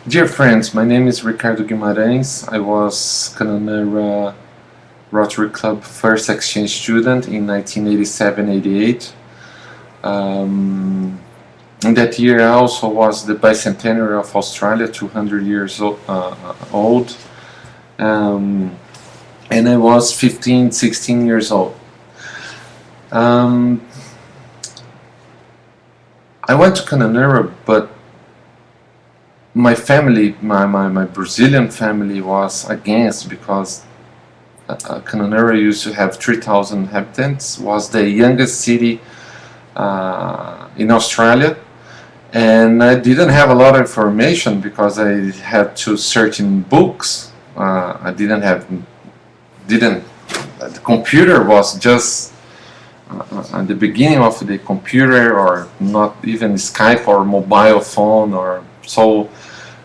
Dear friends, my name is Ricardo Guimaraes. I was Kununurra Rotary Club first exchange student in 1987-88. In that year I also was the bicentenary of Australia, 200 years old. And I was 15, 16 years old. I went to Kununurra, but my family, my Brazilian family was against, because Kununurra used to have 3,000 inhabitants, was the youngest city in Australia, and I didn't have a lot of information because I had to search in books. The computer was just at the beginning of the computer, or not even Skype or mobile phone, or so.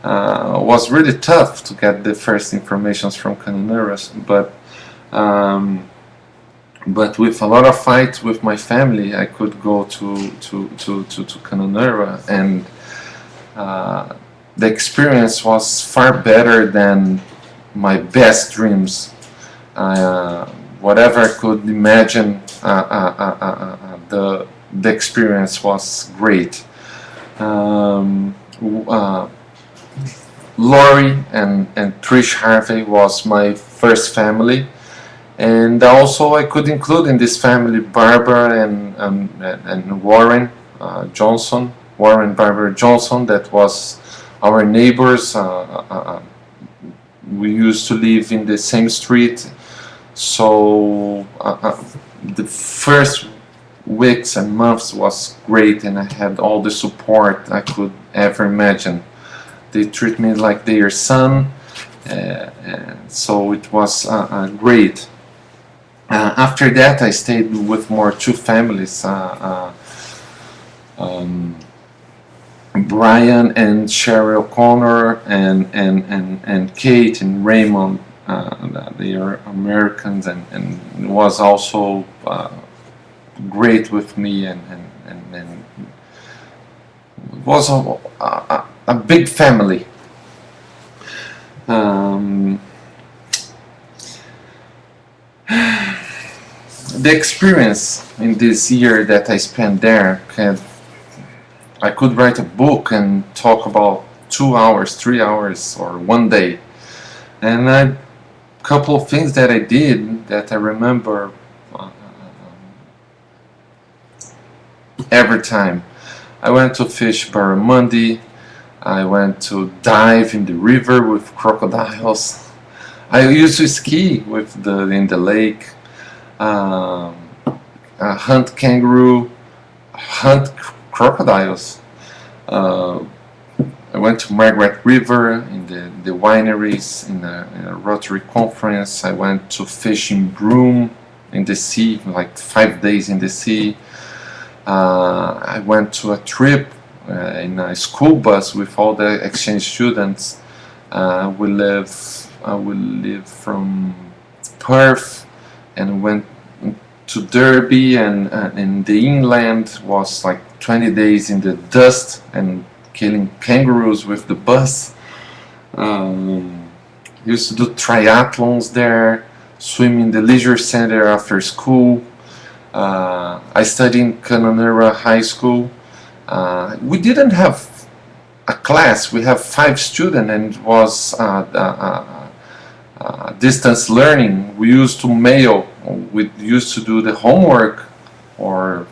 Was really tough to get the first informations from Kununurra, but with a lot of fights with my family, I could go to Kununurra, and the experience was far better than my best dreams. Whatever I could imagine, the experience was great. Lori and Trish Harvey was my first family, and also I could include in this family Barbara and Warren Johnson, Barbara Johnson, that was our neighbors. We used to live in the same street, so the first weeks and months was great, and I had all the support I could ever imagine. They treat me like their son, and so it was great. After that, I stayed with two families, Brian and Sherry O'Connor, and Kate and Raymond. They are Americans, and it was also great with me, and it was a big family. The experience in this year that I spent there, I could write a book and talk about 2 hours, 3 hours, or one day. And a couple of things that I did that I remember every time. I went to fish barramundi. I went to dive in the river with crocodiles. I used to ski in the lake, hunt kangaroo, hunt crocodiles. I went to Margaret River in the wineries, in a Rotary conference. I went to fish in Broome in the sea, like 5 days in the sea. I went to a trip in a school bus with all the exchange students. We live from Perth and went to Derby, and in the inland was like 20 days in the dust and killing kangaroos with the bus. Used to do triathlons there, swim in the leisure center after school. I studied in Kununurra High School. We didn't have a class. We have 5 students, and it was distance learning. We used to mail. We used to do the homework or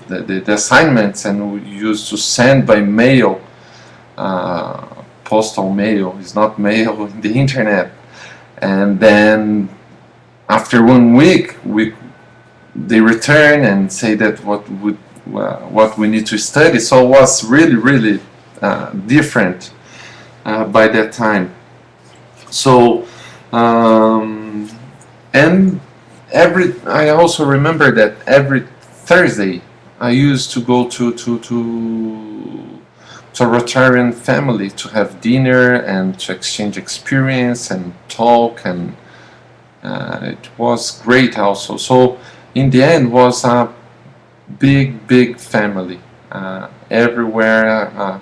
the assignments, and we used to send by mail, postal mail. It's not mail in the internet. And then after 1 week, they return and say that what we need to study. So it was really different by that time. So and I also remember that every Thursday I used to go to a Rotarian family to have dinner and to exchange experience and talk, and it was great also. So in the end, was a big family. Everywhere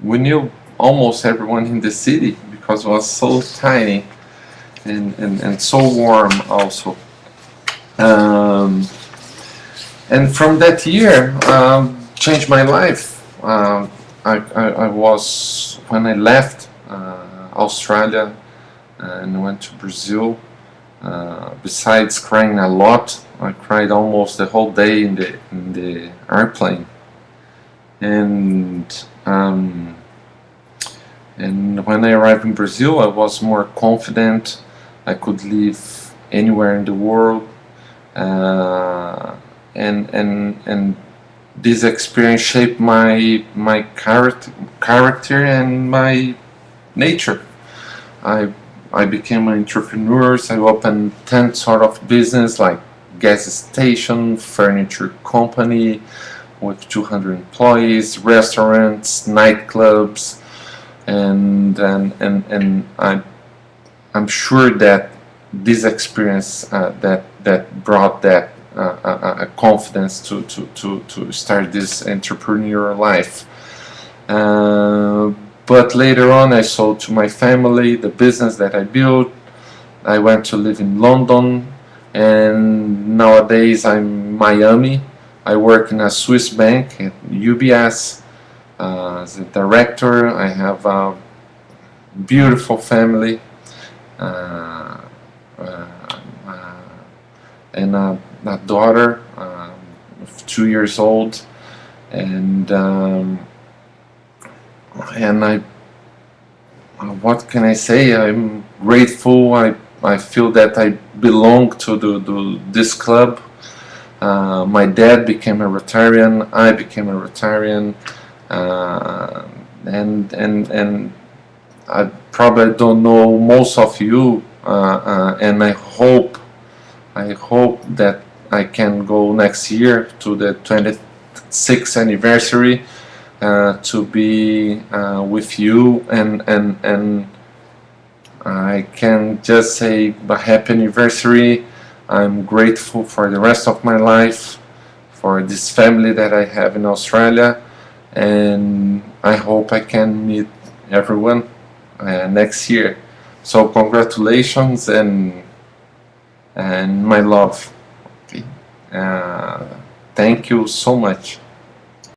we knew almost everyone in the city because it was so tiny and so warm also. Um, and from that year, changed my life. I was, when I left Australia and went to Brazil, besides crying a lot, I cried almost the whole day in the airplane. And when I arrived in Brazil, I was more confident. I could live anywhere in the world, and this experience shaped my character and my nature. I became an entrepreneur. I opened 10 sort of business like gas station, furniture company with 200 employees, restaurants, nightclubs, and I'm sure that this experience that brought that confidence to start this entrepreneurial life. But later on, I sold to my family the business that I built. I went to live in London, and nowadays I'm in Miami. I work in a Swiss bank at UBS as a director. I have a beautiful family and a daughter of 2 years old, and I, what can I say? I'm grateful. I feel that I belong to this club. My dad became a Rotarian. I became a Rotarian, and I probably don't know most of you, and I hope that I can go next year to the 26th anniversary to be with you, and I can just say a happy anniversary. I'm grateful for the rest of my life, for this family that I have in Australia, and I hope I can meet everyone next year. So congratulations and my love. Okay. Thank you so much.